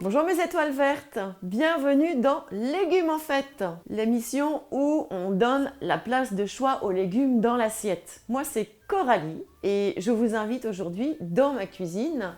Bonjour mes étoiles vertes, bienvenue dans Légumes en fête, l'émission où on donne la place de choix aux légumes dans l'assiette. Moi c'est Coralie et je vous invite aujourd'hui dans ma cuisine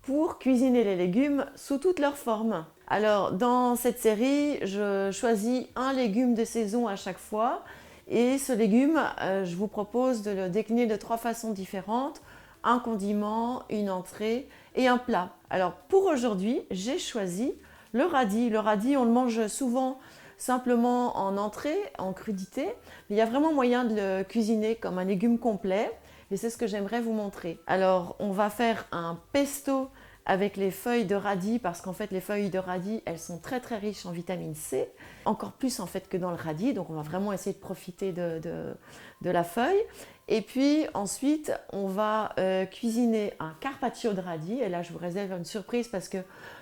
pour cuisiner les légumes sous toutes leurs formes. Alors dans cette série, je choisis un légume de saison à chaque fois et ce légume, je vous propose de le décliner de 3 façons différentes: un condiment, une entrée et un plat. Alors pour aujourd'hui, j'ai choisi le radis. Le radis, on le mange souvent simplement en entrée, en crudité, mais il y a vraiment moyen de le cuisiner comme un légume complet et c'est ce que j'aimerais vous montrer. Alors on va faire un pesto avec les feuilles de radis parce qu'en fait les feuilles de radis elles sont très riches en vitamine C, encore plus en fait que dans le radis, donc on va vraiment essayer de profiter de la feuille. Et puis ensuite on va cuisiner un carpaccio de radis et là je vous réserve une surprise parce que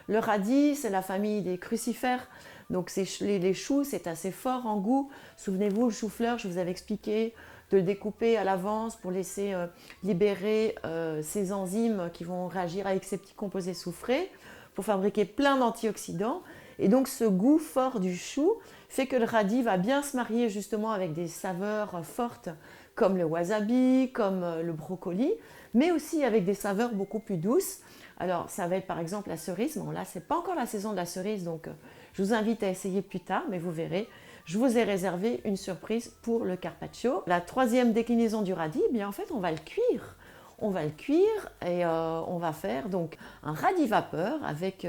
le radis c'est la famille des crucifères, donc les choux c'est assez fort en goût. Souvenez-vous le chou-fleur, je vous avais expliqué de le découper à l'avance pour laisser libérer ces enzymes qui vont réagir avec ces petits composés soufrés pour fabriquer plein d'antioxydants. Et donc ce goût fort du chou fait que le radis va bien se marier justement avec des saveurs fortes comme le wasabi, comme le brocoli, mais aussi avec des saveurs beaucoup plus douces. Alors ça va être par exemple la cerise. Bon là c'est pas encore la saison de la cerise, donc je vous invite à essayer plus tard, mais vous verrez. Je vous ai réservé une surprise pour le carpaccio. La troisième déclinaison du radis, eh bien en fait on va le cuire. On va le cuire et on va faire donc un radis vapeur avec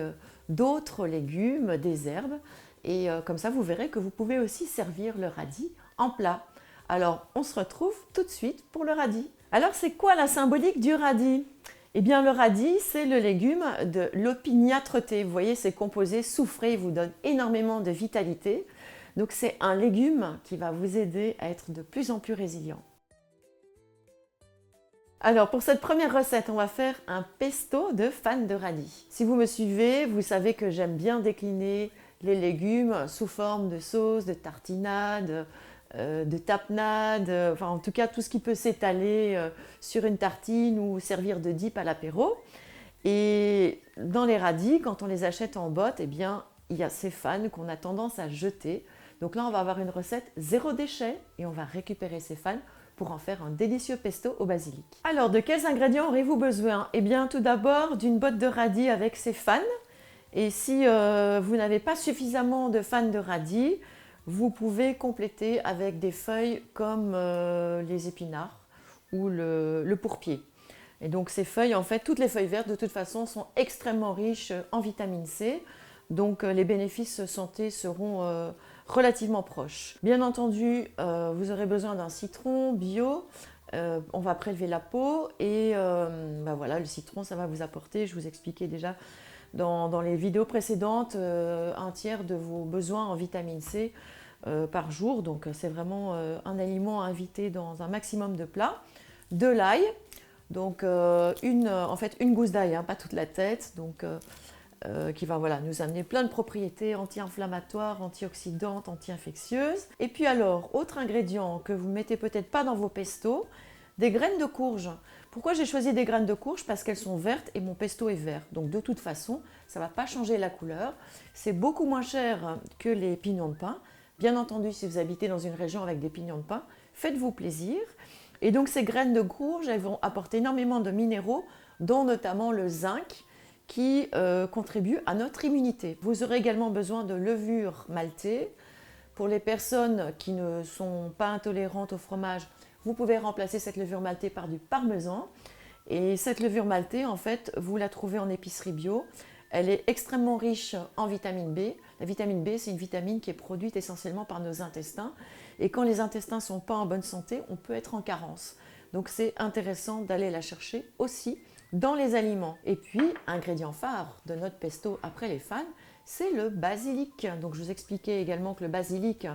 d'autres légumes, des herbes. Et comme ça vous verrez que vous pouvez aussi servir le radis en plat. Alors on se retrouve tout de suite pour le radis. Alors c'est quoi la symbolique du radis ? Eh bien le radis c'est le légume de l'opiniâtreté. Vous voyez, ces composés soufrés vous donnent énormément de vitalité. Donc c'est un légume qui va vous aider à être de plus en plus résilient. Alors pour cette première recette, on va faire un pesto de fan de radis. Si vous me suivez, vous savez que j'aime bien décliner les légumes sous forme de sauce, de tartinade, de tapenade, enfin en tout cas tout ce qui peut s'étaler sur une tartine ou servir de dip à l'apéro. Et dans les radis, quand on les achète en botte, eh bien il y a ces fans qu'on a tendance à jeter. Donc là, on va avoir une recette zéro déchet et on va récupérer ces fans pour en faire un délicieux pesto au basilic. Alors, de quels ingrédients aurez-vous besoin ? Eh bien, tout d'abord, d'une botte de radis avec ses fans. Et si vous n'avez pas suffisamment de fans de radis, vous pouvez compléter avec des feuilles comme les épinards ou le pourpier. Et donc ces feuilles, en fait, toutes les feuilles vertes, de toute façon, sont extrêmement riches en vitamine C. Donc les bénéfices santé seront relativement proches. Bien entendu, vous aurez besoin d'un citron bio. On va prélever la peau et voilà, le citron, ça va vous apporter, je vous expliquais déjà dans les vidéos précédentes, un tiers de vos besoins en vitamine C par jour. Donc c'est vraiment un aliment à inviter dans un maximum de plats. De l'ail, donc en fait une gousse d'ail, hein, pas toute la tête. Donc qui va nous amener plein de propriétés anti-inflammatoires, antioxydantes, anti-infectieuses. Et puis alors, autre ingrédient que vous ne mettez peut-être pas dans vos pestos, des graines de courge. Pourquoi j'ai choisi des graines de courge ? Parce qu'elles sont vertes et mon pesto est vert. Donc de toute façon, ça ne va pas changer la couleur. C'est beaucoup moins cher que les pignons de pain. Bien entendu, si vous habitez dans une région avec des pignons de pain, faites-vous plaisir. Et donc ces graines de courge, elles vont apporter énormément de minéraux, dont notamment le zinc, qui contribue à notre immunité. Vous aurez également besoin de levure maltée. Pour les personnes qui ne sont pas intolérantes au fromage, vous pouvez remplacer cette levure maltée par du parmesan. Et cette levure maltée, en fait, vous la trouvez en épicerie bio. Elle est extrêmement riche en vitamine B. La vitamine B, c'est une vitamine qui est produite essentiellement par nos intestins. Et quand les intestins ne sont pas en bonne santé, on peut être en carence. Donc c'est intéressant d'aller la chercher aussi dans les aliments. Et puis, ingrédient phare de notre pesto après les fans, c'est le basilic. Donc je vous expliquais également que le basilic,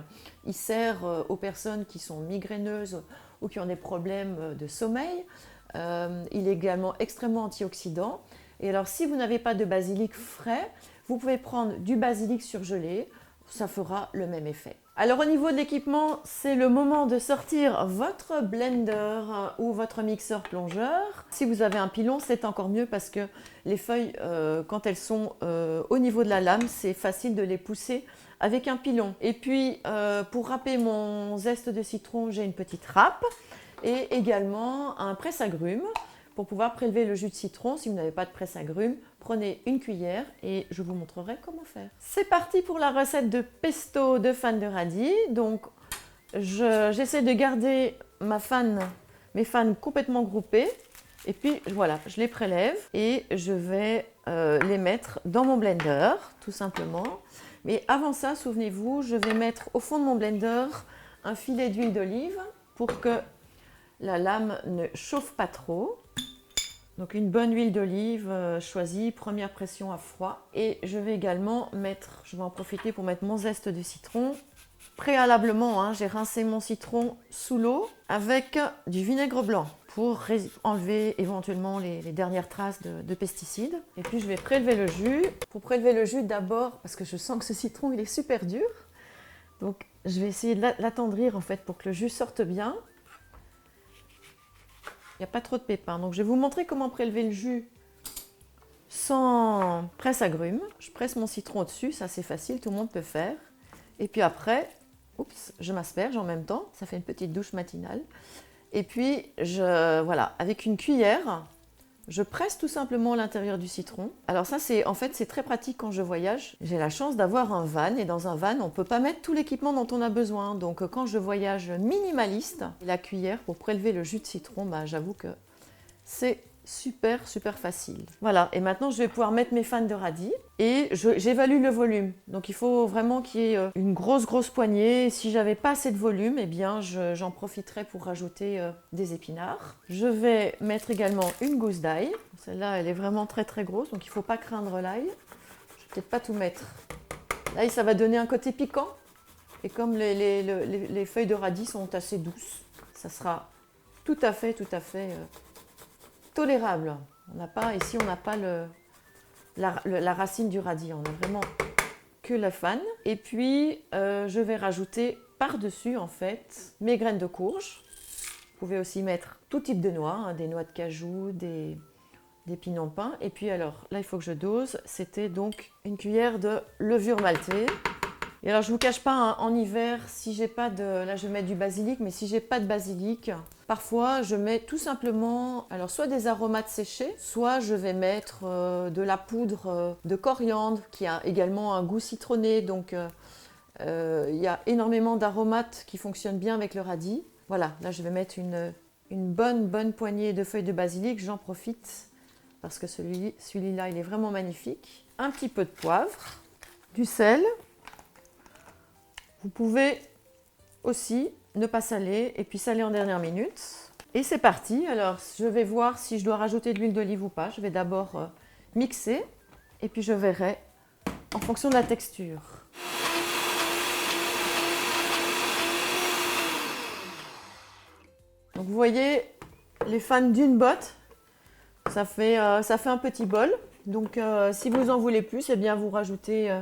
il sert aux personnes qui sont migraineuses ou qui ont des problèmes de sommeil. Il est également extrêmement antioxydant. Et alors si vous n'avez pas de basilic frais, vous pouvez prendre du basilic surgelé, ça fera le même effet. Alors au niveau de l'équipement, c'est le moment de sortir votre blender ou votre mixeur plongeur. Si vous avez un pilon, c'est encore mieux parce que les feuilles, quand elles sont au niveau de la lame, c'est facile de les pousser avec un pilon. Et puis pour râper mon zeste de citron, j'ai une petite râpe et également un presse-agrumes. Pour pouvoir prélever le jus de citron, si vous n'avez pas de presse-agrumes, prenez une cuillère et je vous montrerai comment faire. C'est parti pour la recette de pesto de fan de radis. Donc, j'essaie de garder mes fans complètement groupées. Et puis, voilà, je les prélève et je vais les mettre dans mon blender, tout simplement. Mais avant ça, souvenez-vous, je vais mettre au fond de mon blender un filet d'huile d'olive pour que la lame ne chauffe pas trop. Donc une bonne huile d'olive choisie, première pression à froid. Et je vais également je vais en profiter pour mettre mon zeste de citron. Préalablement, j'ai rincé mon citron sous l'eau avec du vinaigre blanc pour enlever éventuellement les dernières traces de pesticides. Et puis je vais prélever le jus. Pour prélever le jus d'abord, parce que je sens que ce citron il est super dur. Donc je vais essayer de l'attendrir en fait pour que le jus sorte bien. Il n'y a pas trop de pépins. Donc je vais vous montrer comment prélever le jus sans presse-agrumes. Je presse mon citron au-dessus, ça c'est facile, tout le monde peut faire. Et puis après, je m'asperge en même temps, ça fait une petite douche matinale. Et puis, voilà, avec une cuillère, je presse tout simplement l'intérieur du citron. Alors ça, en fait, c'est très pratique quand je voyage. J'ai la chance d'avoir un van et dans un van, on ne peut pas mettre tout l'équipement dont on a besoin. Donc quand je voyage minimaliste, la cuillère pour prélever le jus de citron, j'avoue que c'est super facile. Voilà, et maintenant je vais pouvoir mettre mes fans de radis et j'évalue le volume. Donc il faut vraiment qu'il y ait une grosse poignée. Si j'avais pas assez de volume, eh bien j'en profiterai pour rajouter des épinards. Je vais mettre également une gousse d'ail. Celle-là, elle est vraiment très grosse, donc il ne faut pas craindre l'ail. Je vais peut-être pas tout mettre. L'ail, ça va donner un côté piquant. Et comme les feuilles de radis sont assez douces, ça sera tout à fait tolérable. Ici, on n'a pas la racine du radis, on a vraiment que la fan. Et puis, je vais rajouter par-dessus, en fait, mes graines de courge. Vous pouvez aussi mettre tout type de noix, des noix de cajou, des pignons de pain. Et puis, alors, là, il faut que je dose. C'était donc une cuillère de levure maltée. Et alors, je ne vous cache pas, en hiver, si j'ai pas là, je vais mettre du basilic, mais si j'ai pas de basilic, parfois, je mets tout simplement, alors soit des aromates séchés, soit je vais mettre de la poudre de coriandre, qui a également un goût citronné. Donc, il y a énormément d'aromates qui fonctionnent bien avec le radis. Voilà, là, je vais mettre une bonne poignée de feuilles de basilic. J'en profite parce que celui-là, il est vraiment magnifique. Un petit peu de poivre, du sel. Vous pouvez aussi ne pas saler et puis saler en dernière minute. Et c'est parti. Alors, je vais voir si je dois rajouter de l'huile d'olive ou pas. Je vais d'abord mixer et puis je verrai en fonction de la texture. Donc, vous voyez, les fans d'une botte, ça fait un petit bol. Donc, si vous en voulez plus, eh bien, vous rajoutez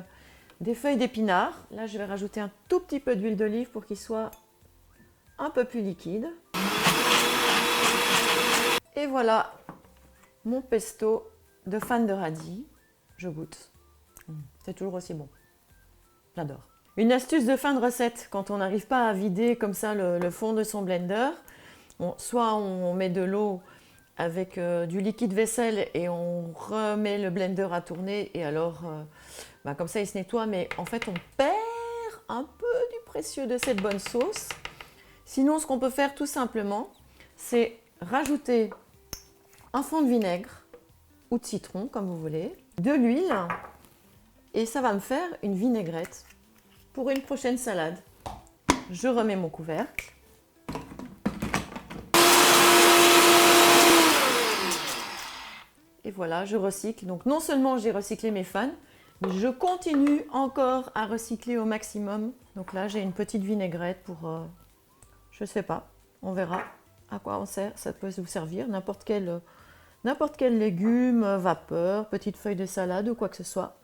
des feuilles d'épinards. Là, je vais rajouter un tout petit peu d'huile d'olive pour qu'il soit un peu plus liquide. Et voilà mon pesto de fan de radis. Je goûte. C'est toujours aussi bon. J'adore. Une astuce de fin de recette, quand on n'arrive pas à vider comme ça le fond de son blender, soit on met de l'eau avec du liquide vaisselle et on remet le blender à tourner et alors comme ça il se nettoie, mais en fait on perd un peu du précieux de cette bonne sauce. Sinon, ce qu'on peut faire tout simplement, c'est rajouter un fond de vinaigre ou de citron, comme vous voulez, de l'huile, et ça va me faire une vinaigrette pour une prochaine salade. Je remets mon couvercle. Et voilà, je recycle. Donc non seulement j'ai recyclé mes fans, mais je continue encore à recycler au maximum. Donc là, j'ai une petite vinaigrette pour... je ne sais pas, on verra à quoi on sert. Ça peut vous servir, n'importe quel légume, vapeur, petite feuille de salade ou quoi que ce soit.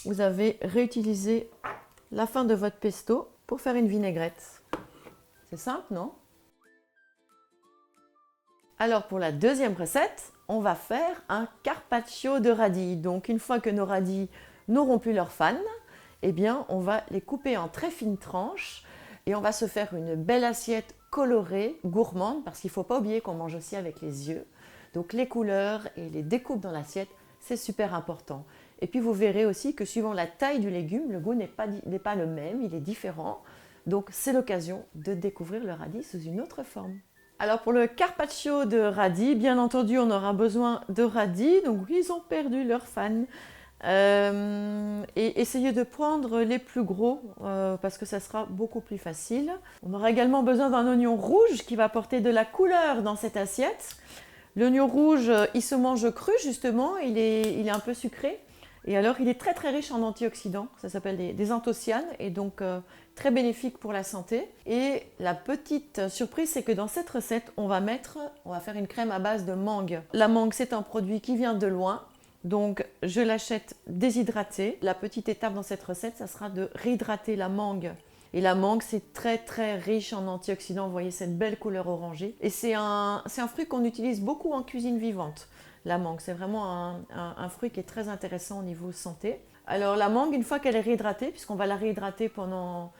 Vous avez réutilisé la fin de votre pesto. pour faire une vinaigrette. C'est simple, non? Alors pour la deuxième recette, on va faire un carpaccio de radis. Donc une fois que nos radis n'auront plus leurs fans, eh bien on va les couper en très fines tranches et on va se faire une belle assiette colorée, gourmande, parce qu'il ne faut pas oublier qu'on mange aussi avec les yeux. Donc les couleurs et les découpes dans l'assiette, c'est super important. Et puis vous verrez aussi que suivant la taille du légume, le goût n'est pas le même, il est différent. Donc c'est l'occasion de découvrir le radis sous une autre forme. Alors pour le carpaccio de radis, bien entendu, on aura besoin de radis. Donc oui, ils ont perdu leurs fans. Et essayez de prendre les plus gros parce que ça sera beaucoup plus facile. On aura également besoin d'un oignon rouge qui va apporter de la couleur dans cette assiette. L'oignon rouge, il se mange cru justement, il est un peu sucré. Et alors, il est très très riche en antioxydants, ça s'appelle des anthocyanes, et donc très bénéfique pour la santé. Et la petite surprise, c'est que dans cette recette, on va faire une crème à base de mangue. La mangue, c'est un produit qui vient de loin, donc je l'achète déshydratée. La petite étape dans cette recette, ça sera de réhydrater la mangue. Et la mangue, c'est très très riche en antioxydants, vous voyez cette belle couleur orangée. Et c'est un fruit qu'on utilise beaucoup en cuisine vivante. La mangue, c'est vraiment un fruit qui est très intéressant au niveau santé. Alors la mangue, une fois qu'elle est réhydratée, puisqu'on va la réhydrater pendant...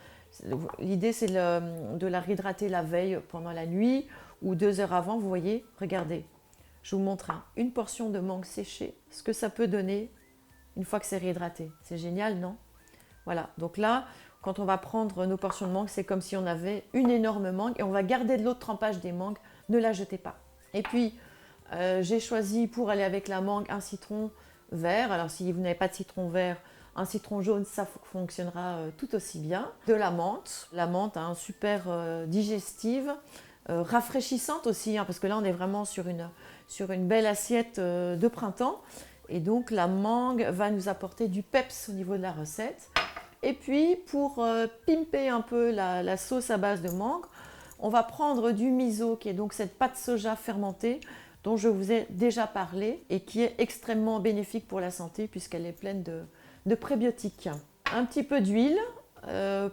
L'idée c'est de la réhydrater la veille pendant la nuit ou 2 heures avant, vous voyez, regardez. Je vous montre une portion de mangue séchée, ce que ça peut donner une fois que c'est réhydraté. C'est génial, non? Voilà, donc là, quand on va prendre nos portions de mangue, c'est comme si on avait une énorme mangue et on va garder de l'eau de trempage des mangues, ne la jetez pas. Et puis, j'ai choisi pour aller avec la mangue un citron vert. Alors si vous n'avez pas de citron vert, un citron jaune, ça fonctionnera tout aussi bien. De la menthe. La menthe, super digestive, rafraîchissante aussi, parce que là on est vraiment sur une belle assiette de printemps. Et donc la mangue va nous apporter du peps au niveau de la recette. Et puis pour pimper un peu la sauce à base de mangue, on va prendre du miso, qui est donc cette pâte soja fermentée, dont je vous ai déjà parlé et qui est extrêmement bénéfique pour la santé puisqu'elle est pleine de prébiotiques. Un petit peu d'huile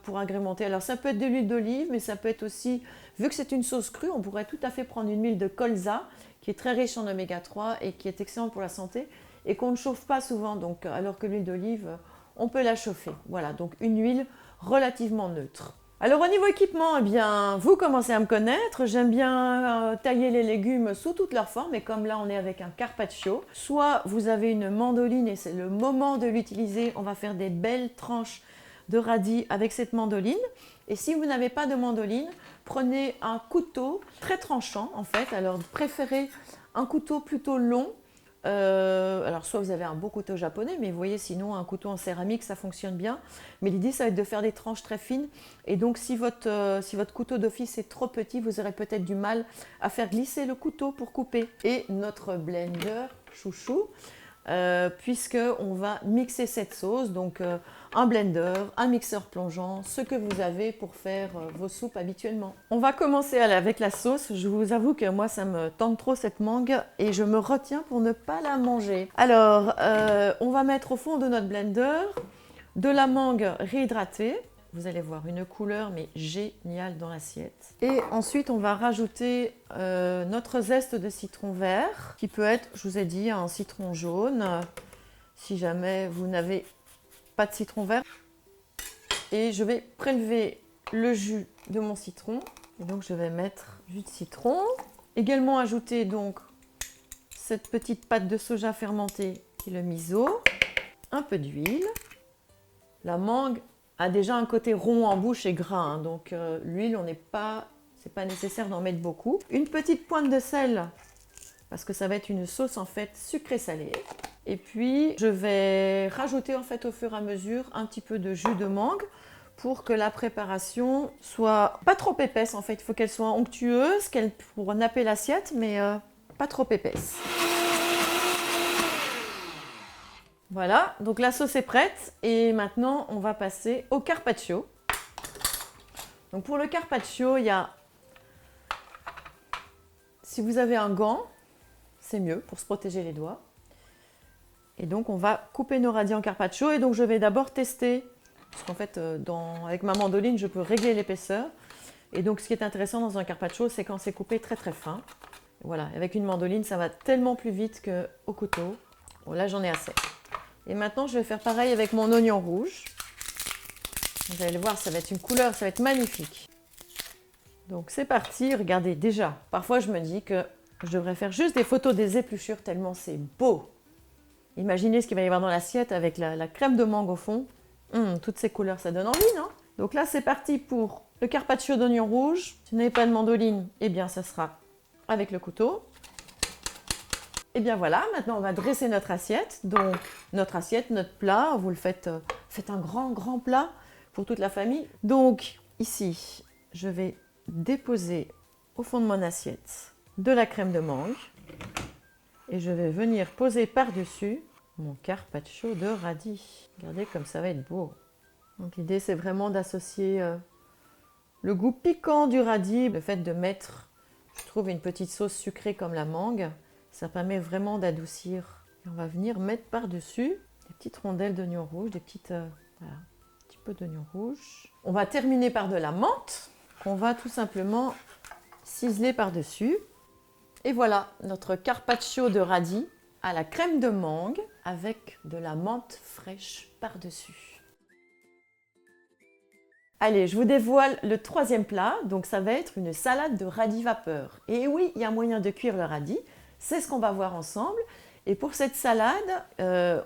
pour agrémenter. Alors ça peut être de l'huile d'olive, mais ça peut être aussi, vu que c'est une sauce crue, on pourrait tout à fait prendre une huile de colza qui est très riche en oméga 3 et qui est excellente pour la santé et qu'on ne chauffe pas souvent, donc, alors que l'huile d'olive, on peut la chauffer. Voilà, donc une huile relativement neutre. Alors au niveau équipement, eh bien, vous commencez à me connaître, j'aime bien tailler les légumes sous toutes leurs formes et comme là on est avec un carpaccio, soit vous avez une mandoline et c'est le moment de l'utiliser, on va faire des belles tranches de radis avec cette mandoline. Et si vous n'avez pas de mandoline, prenez un couteau très tranchant en fait, alors préférez un couteau plutôt long. Alors soit vous avez un beau couteau japonais, mais vous voyez sinon un couteau en céramique ça fonctionne bien, mais l'idée ça va être de faire des tranches très fines et donc si votre couteau d'office est trop petit, vous aurez peut-être du mal à faire glisser le couteau pour couper. Et notre blender chouchou, puisque on va mixer cette sauce, donc un blender, un mixeur plongeant, ce que vous avez pour faire vos soupes habituellement. On va commencer avec la sauce. Je vous avoue que moi ça me tente trop cette mangue et je me retiens pour ne pas la manger. Alors on va mettre au fond de notre blender de la mangue réhydratée. Vous allez voir une couleur mais géniale dans l'assiette. Et ensuite on va rajouter notre zeste de citron vert qui peut être, je vous ai dit, un citron jaune si jamais vous n'avez pas de citron vert. Et je vais prélever le jus de mon citron. Et donc je vais mettre jus de citron. Également ajouter donc cette petite pâte de soja fermentée qui est le miso. Un peu d'huile. La mangue a déjà un côté rond en bouche et gras, donc l'huile, c'est pas nécessaire d'en mettre beaucoup. Une petite pointe de sel, parce que ça va être une sauce en fait sucrée-salée. Et puis je vais rajouter en fait au fur et à mesure un petit peu de jus de mangue pour que la préparation soit pas trop épaisse en fait. Il faut qu'elle soit onctueuse, pour napper l'assiette, mais pas trop épaisse. Voilà, donc la sauce est prête et maintenant on va passer au carpaccio. Donc pour le carpaccio, il y a, si vous avez un gant, c'est mieux pour se protéger les doigts. Et donc on va couper nos radis en carpaccio et donc je vais d'abord tester Parce qu'en fait, avec ma mandoline, je peux régler l'épaisseur. Et donc, ce qui est intéressant dans un carpaccio, c'est quand c'est coupé très très fin. Voilà, avec une mandoline, ça va tellement plus vite qu'au couteau. Bon, là, j'en ai assez. Et maintenant, je vais faire pareil avec mon oignon rouge. Vous allez le voir, ça va être une couleur, ça va être magnifique. Donc, c'est parti. Regardez, déjà, parfois, je me dis que je devrais faire juste des photos des épluchures tellement c'est beau. Imaginez ce qu'il va y avoir dans l'assiette avec la crème de mangue au fond. Toutes ces couleurs, ça donne envie, non? Donc là, c'est parti pour le carpaccio d'oignon rouge. Si vous n'avez pas de mandoline, eh bien, ça sera avec le couteau. Et bien voilà, maintenant on va dresser notre assiette. Donc notre assiette, notre plat, vous le faites, faites un grand plat pour toute la famille. Donc ici, je vais déposer au fond de mon assiette de la crème de mangue. Et je vais venir poser par-dessus mon carpaccio de radis. Regardez comme ça va être beau. Donc l'idée c'est vraiment d'associer le goût piquant du radis, le fait de mettre, je trouve, une petite sauce sucrée comme la mangue, ça permet vraiment d'adoucir. Et on va venir mettre par-dessus des petites rondelles d'oignon rouge, des petites, voilà, un petit peu d'oignon rouge. On va terminer par de la menthe qu'on va tout simplement ciseler par-dessus. Et voilà notre carpaccio de radis à la crème de mangue avec de la menthe fraîche par-dessus. Allez, je vous dévoile le troisième plat, donc ça va être une salade de radis vapeur. Et oui, il y a moyen de cuire le radis, c'est ce qu'on va voir ensemble. Et pour cette salade,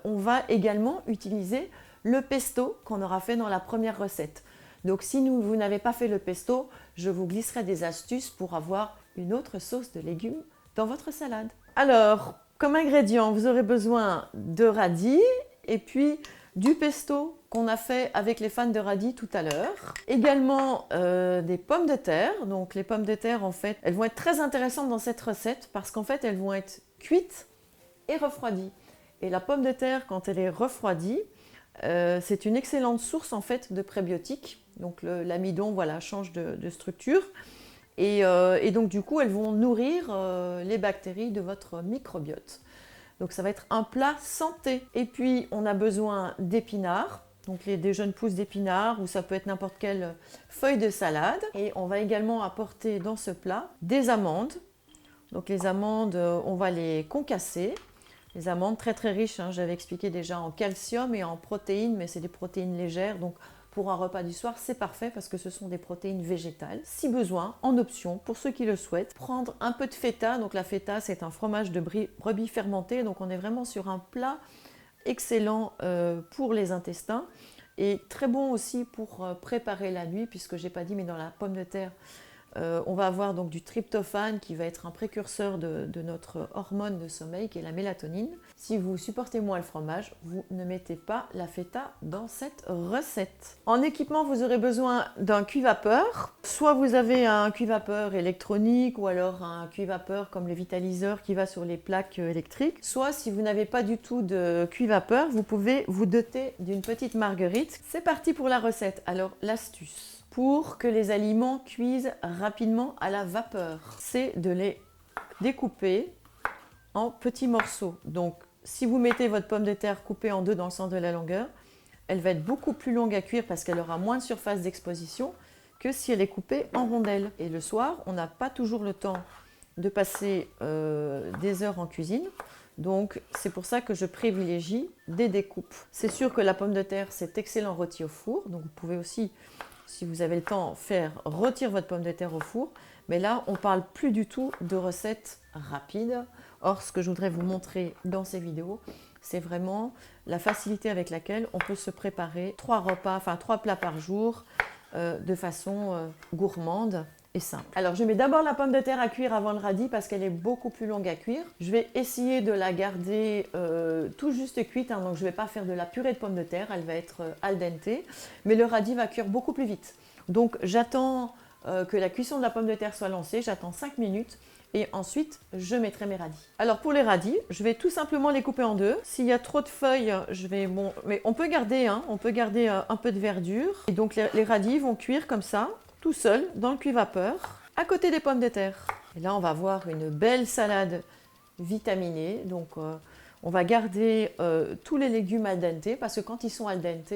on va également utiliser le pesto qu'on aura fait dans la première recette. Donc si vous n'avez pas fait le pesto, je vous glisserai des astuces pour avoir une autre sauce de légumes dans votre salade. Alors, comme ingrédient, vous aurez besoin de radis et puis du pesto qu'on a fait avec les fans de radis tout à l'heure. Également des pommes de terre. Donc les pommes de terre, en fait, elles vont être très intéressantes dans cette recette parce qu'en fait, elles vont être cuites et refroidies. Et la pomme de terre, quand elle est refroidie, c'est une excellente source en fait de prébiotiques. Donc l'amidon, voilà, change de structure. Et donc du coup, elles vont nourrir les bactéries de votre microbiote. Donc ça va être un plat santé. Et puis on a besoin d'épinards, donc des jeunes pousses d'épinards, ou ça peut être n'importe quelle feuille de salade. Et on va également apporter dans ce plat des amandes. Donc les amandes, on va les concasser. Les amandes très très riches, hein, j'avais expliqué déjà en calcium et en protéines, mais c'est des protéines légères. Donc pour un repas du soir, c'est parfait parce que ce sont des protéines végétales. Si besoin, en option, pour ceux qui le souhaitent, prendre un peu de feta. Donc la feta, c'est un fromage de brebis fermenté. Donc on est vraiment sur un plat excellent pour les intestins et très bon aussi pour préparer la nuit, puisque je n'ai pas dit, mais dans la pomme de terre, on va avoir donc du tryptophane qui va être un précurseur de notre hormone de sommeil qui est la mélatonine. Si vous supportez moins le fromage, vous ne mettez pas la feta dans cette recette. En équipement, vous aurez besoin d'un cuit-vapeur. Soit vous avez un cuit-vapeur électronique ou alors un cuit-vapeur comme le vitaliseur qui va sur les plaques électriques. Soit si vous n'avez pas du tout de cuit-vapeur, vous pouvez vous doter d'une petite marguerite. C'est parti pour la recette. Alors l'astuce pour que les aliments cuisent rapidement à la vapeur, c'est de les découper en petits morceaux. Donc, si vous mettez votre pomme de terre coupée en deux dans le sens de la longueur, elle va être beaucoup plus longue à cuire parce qu'elle aura moins de surface d'exposition que si elle est coupée en rondelles. Et le soir, on n'a pas toujours le temps de passer des heures en cuisine. Donc, c'est pour ça que je privilégie des découpes. C'est sûr que la pomme de terre, c'est excellent rôti au four. Donc, vous pouvez aussi, si vous avez le temps, faire rôtir votre pomme de terre au four. Mais là, on ne parle plus du tout de recettes rapides. Or, ce que je voudrais vous montrer dans ces vidéos, c'est vraiment la facilité avec laquelle on peut se préparer 3 plats par jour de façon gourmande et simple. Alors, je mets d'abord la pomme de terre à cuire avant le radis parce qu'elle est beaucoup plus longue à cuire. Je vais essayer de la garder tout juste cuite, hein, donc je ne vais pas faire de la purée de pomme de terre, elle va être al dente, mais le radis va cuire beaucoup plus vite. Donc, j'attends que la cuisson de la pomme de terre soit lancée, j'attends 5 minutes et ensuite je mettrai mes radis. Alors pour les radis, je vais tout simplement les couper en deux. S'il y a trop de feuilles, mais on peut garder un peu de verdure. Et donc les radis vont cuire comme ça, tout seuls, dans le cuit-vapeur, à côté des pommes de terre. Et là, on va avoir une belle salade vitaminée. Donc on va garder tous les légumes al dente, parce que quand ils sont al dente,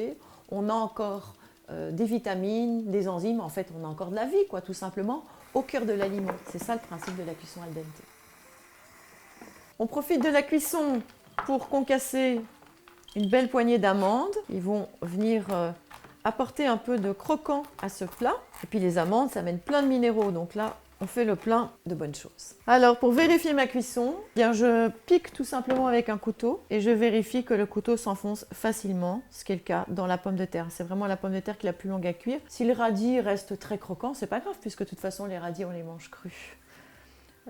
on a encore des vitamines, des enzymes, en fait on a encore de la vie, quoi, tout simplement, au cœur de l'aliment. C'est ça le principe de la cuisson al dente. On profite de la cuisson pour concasser une belle poignée d'amandes. Ils vont venir apporter un peu de croquant à ce plat. Et puis les amandes, ça amène plein de minéraux, donc là, on fait le plein de bonnes choses. Alors, pour vérifier ma cuisson, eh bien, je pique tout simplement avec un couteau et je vérifie que le couteau s'enfonce facilement, ce qui est le cas dans la pomme de terre. C'est vraiment la pomme de terre qui est la plus longue à cuire. Si le radis reste très croquant, c'est pas grave, puisque de toute façon, les radis, on les mange crus.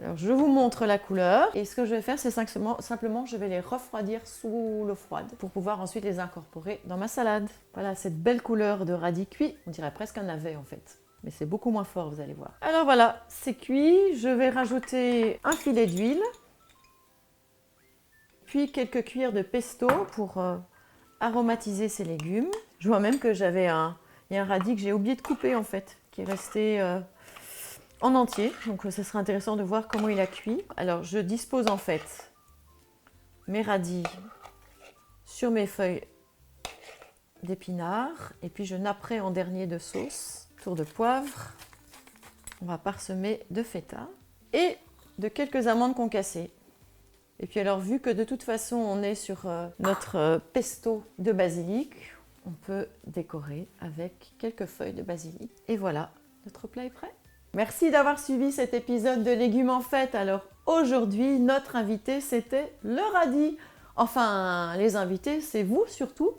Alors, je vous montre la couleur et ce que je vais faire, c'est simplement, je vais les refroidir sous l'eau froide pour pouvoir ensuite les incorporer dans ma salade. Voilà, cette belle couleur de radis cuit, on dirait presque un navet en fait. Mais c'est beaucoup moins fort, vous allez voir. Alors voilà, c'est cuit. Je vais rajouter un filet d'huile, puis quelques cuillères de pesto pour aromatiser ces légumes. Je vois même que il y a un radis que j'ai oublié de couper en fait, qui est resté en entier. Donc ce sera intéressant de voir comment il a cuit. Alors je dispose en fait mes radis sur mes feuilles d'épinards et puis je napperai en dernier de sauce. Tour de poivre, on va parsemer de feta et de quelques amandes concassées. Et puis alors, vu que de toute façon on est sur notre pesto de basilic, on peut décorer avec quelques feuilles de basilic. Et voilà, notre plat est prêt. Merci d'avoir suivi cet épisode de Légumes en fête. Alors aujourd'hui, notre invité, c'était le radis. Enfin, les invités, c'est vous surtout,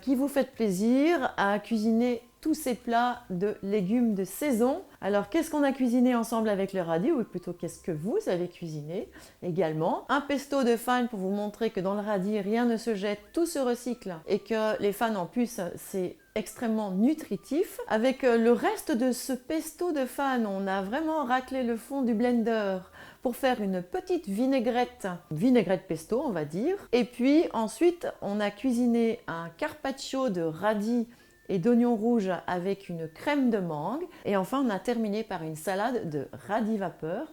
qui vous faites plaisir à cuisiner tous ces plats de légumes de saison. Alors, qu'est-ce qu'on a cuisiné ensemble avec le radis, ou plutôt qu'est-ce que vous avez cuisiné également? Un pesto de fans pour vous montrer que dans le radis, rien ne se jette, tout se recycle et que les fans en plus, c'est extrêmement nutritif. Avec le reste de ce pesto de fans, on a vraiment raclé le fond du blender pour faire une petite vinaigrette pesto, on va dire. Et puis ensuite, on a cuisiné un carpaccio de radis et d'oignons rouges avec une crème de mangue. Et enfin, on a terminé par une salade de radis vapeur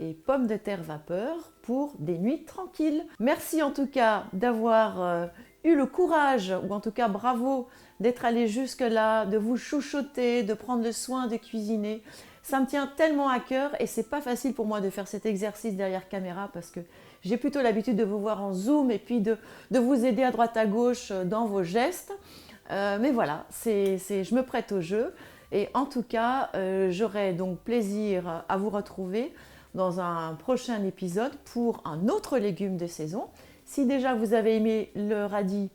et pommes de terre vapeur pour des nuits tranquilles. Merci en tout cas d'avoir eu le courage, ou en tout cas bravo, d'être allé jusque-là, de vous chouchouter, de prendre le soin de cuisiner. Ça me tient tellement à cœur et c'est pas facile pour moi de faire cet exercice derrière caméra parce que j'ai plutôt l'habitude de vous voir en zoom et puis de vous aider à droite à gauche dans vos gestes. Mais voilà, je me prête au jeu et en tout cas, j'aurai donc plaisir à vous retrouver dans un prochain épisode pour un autre légume de saison. Si déjà vous avez aimé le radis,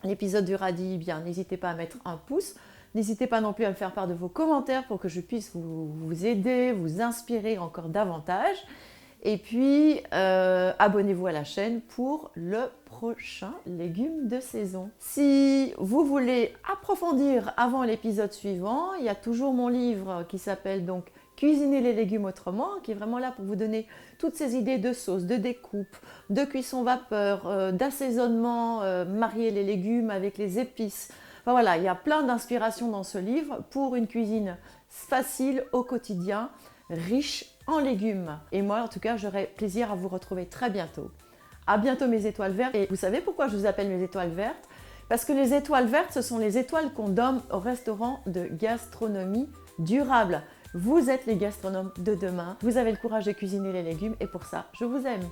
l'épisode du radis, bien n'hésitez pas à mettre un pouce. N'hésitez pas non plus à me faire part de vos commentaires pour que je puisse vous aider, vous inspirer encore davantage. Et puis, abonnez-vous à la chaîne pour le prochain légume de saison. Si vous voulez approfondir avant l'épisode suivant, il y a toujours mon livre qui s'appelle donc Cuisiner les légumes autrement, qui est vraiment là pour vous donner toutes ces idées de sauce, de découpe, de cuisson vapeur, d'assaisonnement, marier les légumes avec les épices. Enfin, voilà, il y a plein d'inspirations dans ce livre pour une cuisine facile au quotidien, riche en légumes. Et moi, en tout cas, j'aurai plaisir à vous retrouver très bientôt. À bientôt mes étoiles vertes. Et vous savez pourquoi je vous appelle mes étoiles vertes? Parce que les étoiles vertes, ce sont les étoiles qu'on donne au restaurant de gastronomie durable. Vous êtes les gastronomes de demain. Vous avez le courage de cuisiner les légumes et pour ça, je vous aime.